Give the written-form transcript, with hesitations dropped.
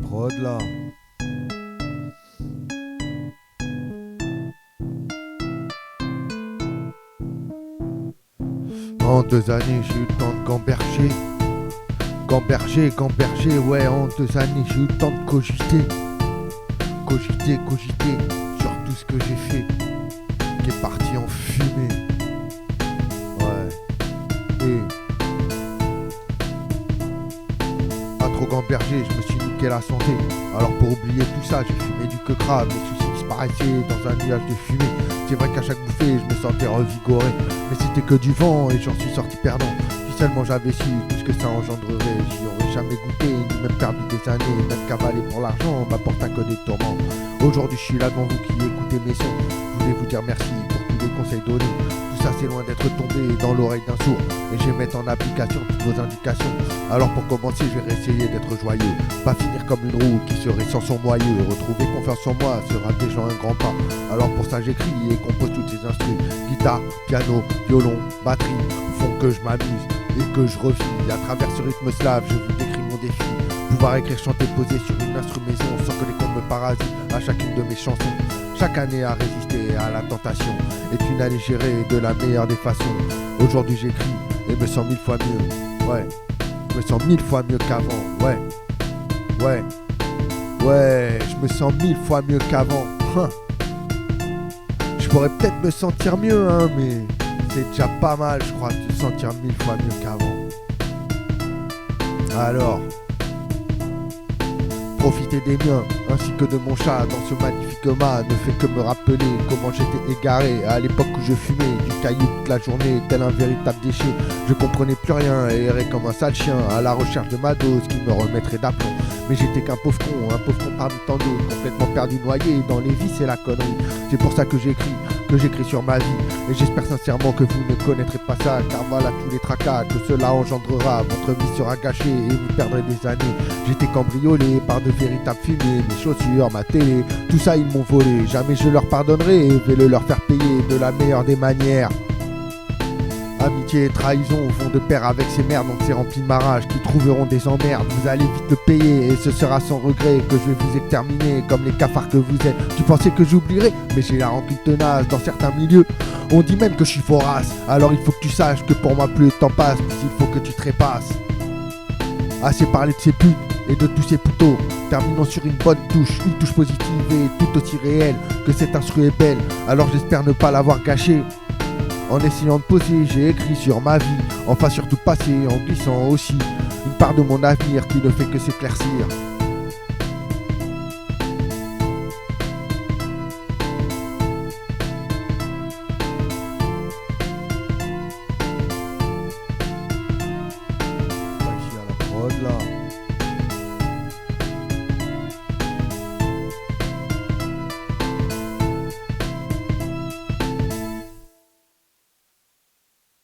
prod là. En 2 années, j'ai eu le temps de gamberger. Gamberger, ouais, en 2 années, j'ai eu le temps de cogiter. Cogiter sur tout ce que j'ai fait, qui est parti en fumée. Ouais. Et pas trop gamberger, je me suis niqué la santé. Alors pour oublier tout ça, j'ai fumé du que crabe, mes soucis disparaissaient dans un nuage de fumée. C'est vrai qu'à chaque bouffée, je me sentais revigoré, mais c'était que du vent et j'en suis sorti perdant. Si seulement j'avais su tout ce que ça engendrerait, j'y aurais jamais goûté, ni même perdu des années, même cavaler pour l'argent m'apporte un que des tourments. Aujourd'hui je suis là devant vous qui écoutez mes sons, je voulais vous dire merci pour tous les conseils donnés. Tout ça c'est loin d'être tombé dans l'oreille d'un sourd, et je vais mettre en application toutes vos indications. Alors pour commencer je vais essayer d'être joyeux, pas finir comme une roue qui serait sans son moyeu. Retrouver confiance en moi sera déjà un grand pas. Alors pour ça j'écris et compose toutes ces instruments. Guitare, piano, violon, batterie font que je m'amuse et que je revis. À travers ce rythme slave je vous décris mon défi, pouvoir écrire, chanter, poser sur une instru maison sans que les cons me parasitent à chacune de mes chansons. Chaque année à résister à la tentation est une année gérée de la meilleure des façons. Aujourd'hui j'écris et me sens 1000 fois mieux. Ouais, je me sens 1000 fois mieux qu'avant. Ouais, je me sens 1000 fois mieux qu'avant. Je pourrais peut-être me sentir mieux, hein, mais c'est déjà pas mal, je crois, de se sentir 1000 fois mieux qu'avant. Alors, profiter des miens, ainsi que de mon chat dans ce magnifique mât ne fait que me rappeler comment j'étais égaré à l'époque où je fumais du caillou toute la journée, tel un véritable déchet. Je comprenais plus rien et errais comme un sale chien à la recherche de ma dose qui me remettrait d'aplomb. Mais j'étais qu'un pauvre con parmi tant d'autres, complètement perdu, noyé dans les vices et la connerie. C'est pour ça que j'écris sur ma vie. Et j'espère sincèrement que vous ne connaîtrez pas ça, car voilà tous les tracas que cela engendrera. Votre vie sera gâchée et vous perdrez des années. J'étais cambriolé par de véritables fumées, mes chaussures, ma télé, tout ça ils m'ont volé. Jamais je leur pardonnerai et vais le leur faire payer de la meilleure des manières. Amitié et trahison vont de pair avec ces merdes, donc c'est rempli de ma rage qui trouveront des emmerdes. Vous allez vite le payer et ce sera sans regret que je vais vous exterminer comme les cafards que vous êtes. Tu pensais que j'oublierais, mais j'ai la rancune tenace. Dans certains milieux, on dit même que je suis vorace. Alors il faut que tu saches que pour moi plus le temps passe, plus il faut que tu trépasses. Assez parlé de ces putes et de tous ces poutots. Terminons sur une bonne touche, une touche positive et tout aussi réelle que cette instru est belle. Alors j'espère ne pas l'avoir gâchée. En essayant de poser, j'ai écrit sur ma vie, enfin sur tout passé, en glissant aussi une part de mon avenir qui ne fait que s'éclaircir.